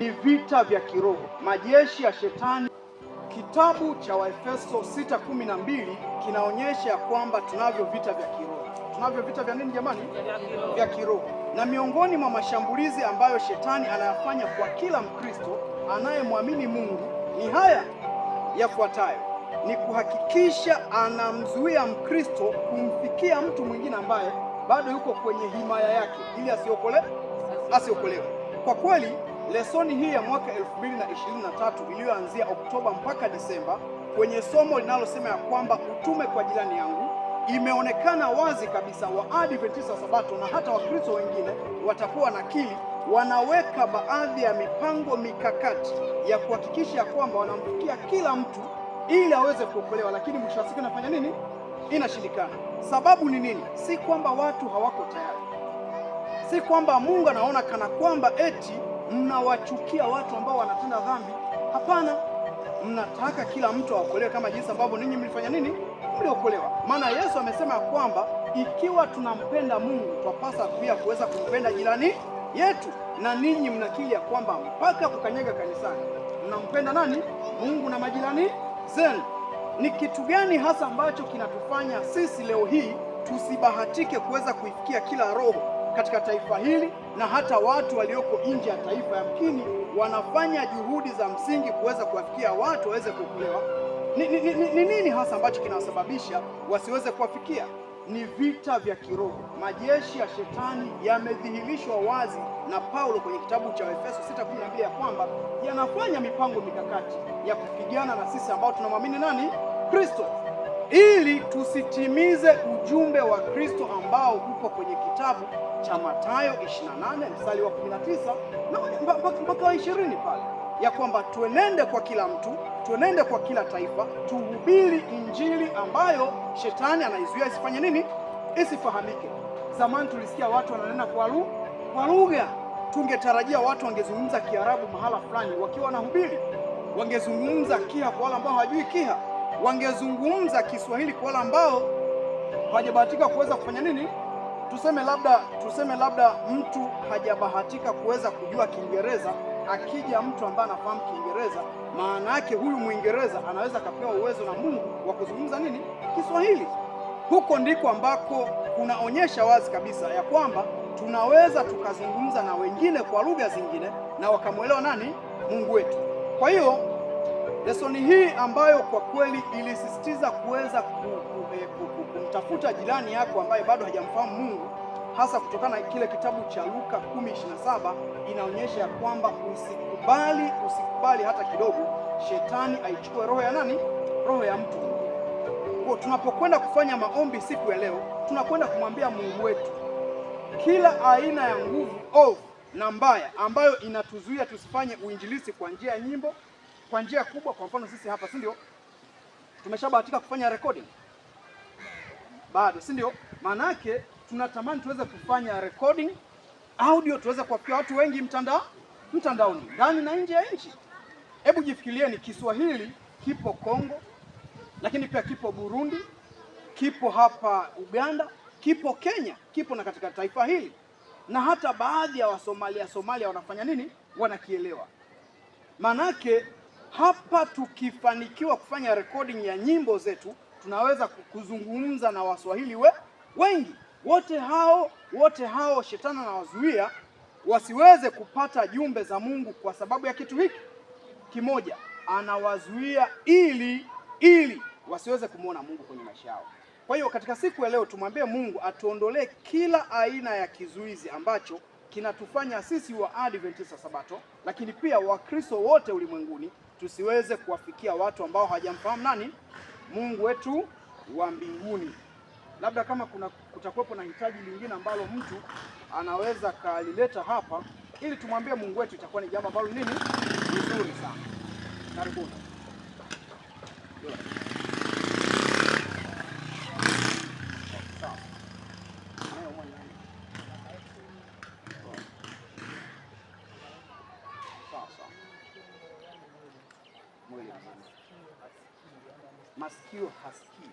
Ni vita vya kiroho, majeshi ya shetani. Kitabu cha Waefeso 6:12 kinaonyesha kwamba tunavyo vita vya kiroho. Tunavyo vita vya nini jamani? Vya kiroho. Na miongoni mwa mashambulizi ambayo shetani anayafanya kwa kila Mkristo anayemwamini Mungu ni haya yafuatayo: ni kuhakikisha anamzuia Mkristo kumfikia mtu mwingine ambaye bado yuko kwenye himaya yake ili asiokolewe. Kwa kweli lesoni hii ya mwaka 2023 iliyoanzia Oktoba mpaka Disemba kwenye somo linalosema ya kwamba utume kwa jirani yangu, imeonekana wazi kabisa Waadventista Sabato na hata Wakristo wengine watakuwa nakili, wanaweka baadhi ya mipango mikakati ya kuhakikisha kwamba wanamfikia kila mtu ili aweze kuokolewa, lakini mwisho wa siku inafanya nini? Inashindikana. Sababu ni nini? Si kwamba watu hawako tayari, si kwamba Mungu anaona kana kwamba eti mnawachukia watu ambao wanatenda dhambi. Hapana, mnataka kila mtu aokolewe kama jinsi ambavyo ninyi mlifanya nini? Mliokolewa. Maana Yesu amesema kwamba ikiwa tunampenda Mungu twapasa pia kuweza kumpenda jirani yetu, na ninyi mnakiri ya kwamba mpaka kukanyaga kanisani mnampenda nani? Mungu na majirani zenu. Ni kitu gani hasa ambacho kinatufanya sisi leo hii tusibahatike kuweza kuifikia kila roho katika taifa hili na hata watu walioko nje ya taifa yamkini wanafanya juhudi za msingi kuweza kuwafikia watu waweze kuokolewa? Ni nini hasa ambacho kinawasababisha wasiweze kuwafikia? Ni vita vya kiroho. Majeshi ya shetani yamedhihirishwa wazi na Paulo kwenye kitabu cha Efeso 6:12 ya kwamba yanafanya mipango mikakati ya kupigana na sisi ambao tunamwamini nani? Kristo, ili tusitimize ujumbe wa Kristo ambao upo kwenye kitabu cha Mathayo 28 mstari wa 19 na mpaka 20 pale, ya kwamba tuenende kwa kila mtu, tuenende kwa kila taifa, tuhubiri injili ambayo shetani anaizuia isifanye nini? Isifahamike. Zamani tulisikia watu wananena kwa lugha. Tungetarajia watu wangezungumza Kiarabu mahala fulani wakiwa wanahubiri, wangezungumza Kiha kwa wale ambao hawajui Kiha, wangezungumza Kiswahili kwa wale ambao hawajabahatika kuweza kufanya nini? Tuseme labda mtu hajabahatika kuweza kujua Kiingereza, akija mtu ambaye anafahamu Kiingereza, maana yake huyu Muingereza anaweza kapewa uwezo na Mungu wa kuzungumza nini? Kiswahili. Huko ndiko ambako kunaonyesha wazi kabisa ya kwamba tunaweza tukazungumza na wengine kwa lugha zingine na wakamwelewa nani? Mungu wetu. Kwa hiyo lesoni hii ambayo kwa kweli ilisisitiza kuweza kumtafuta jirani yako ambaye bado hajamfahamu Mungu, hasa kutokana na kile kitabu cha Luka 10:27, inaonyesha kwamba usikubali hata kidogo shetani aichukue roho ya nani? Roho ya mtu. Kwa tunapokwenda kufanya maombi siku ya leo, tunakwenda kumwambia Mungu wetu kila aina ya nguvu ovu na mbaya ambayo inatuzuia tusifanye uinjilisti kwa njia ya nyimbo, kwa njia kubwa. Kwa mfano sisi hapa, si ndio, tumeshabahatika kufanya recording bado, si ndio? Maana yake tunatamani tuweze kufanya recording audio, tuweze kuwafikia watu wengi mtandaoni, ndani na nje ya nchi. Hebu jifikirieni, Kiswahili kipo Kongo, lakini pia kipo Burundi, kipo hapa Uganda, kipo Kenya, kipo na katika taifa hili, na hata baadhi ya Somalia wanafanya nini? Wanakielewa. Manake hapa tukifanikiwa kufanya recording ya nyimbo zetu, tunaweza kuzungumza na Waswahili wengi. Wote hao shetani anawazuia wasiweze kupata jumbe za Mungu kwa sababu ya kitu hiki kimoja. Anawazuia ili wasiweze kumuona Mungu kwenye maisha yao. Kwa hiyo katika siku ya leo tumwambie Mungu atuondolee kila aina ya kizuizi ambacho kinatufanya sisi wa Adventista Sabato, lakini pia Wakristo wote ulimwenguni tusiweze kuwafikia watu ambao hawajamfahamu nani? Mungu wetu wa mbinguni. Labda kama kutakuwepo na hitaji lingine ambalo mtu anaweza kalileta hapa ili tumwambie Mungu wetu, itakuwa ni jambo ambalo nini? Nzuri sana. Karibuni. Masikio hasikii.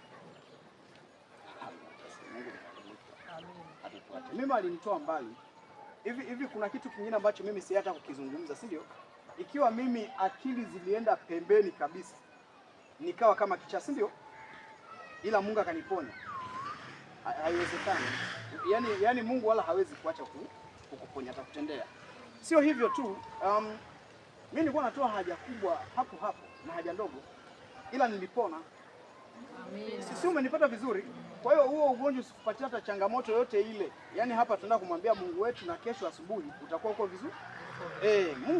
Mimi alinitoa mbali. Hivi kuna kitu kingine ambacho mimi si hata kukizungumza, si ndio? ikiwa mimi akili zilienda pembeni kabisa, nikawa kama kichaa, si ndio? Ila Mungu akaniponya, haiwezekani. Yani Mungu wala hawezi kuacha kukuponya, atakutendea. Sio hivyo tu, mimi nilikuwa natoa haja kubwa hapo hapo na haja ndogo, ila nilipona. Amen. Sisi, umenipata vizuri? Kwa hiyo huo ugonjwa usikupatie hata changamoto yote ile. Yaani hapa tunaenda kumwambia Mungu wetu na kesho asubuhi utakuwa uko vizuri.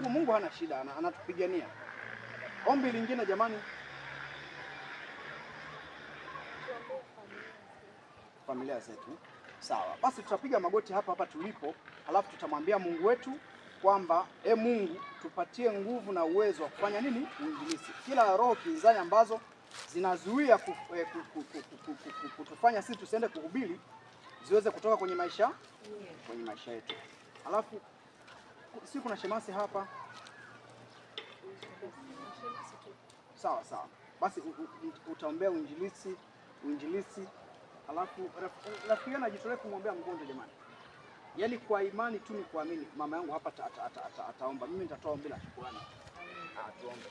Mungu hana shida, anatupigania. Ombi lingine jamani, familia zetu. Sawa, basi tutapiga magoti hapa hapa tulipo, halafu tutamwambia Mungu wetu kwamba Mungu tupatie nguvu na uwezo wa kufanya nini? Uinjilisti. Kila roho kinzani ambazo zinazuia kutufanya sisi tusiende kuhubiri ziweze kutoka kwenye maisha yetu. Halafu si kuna shemasi hapa? Sawa, basi utaombea uinjilisti. Halafu rafiki yangu ajitolee kumwombea mgonjwa jamani. Yaani kwa imani tu, ni kuamini. Mama yangu hapa ataomba, mimi nitatoa ombi la shukrani. Tuombe.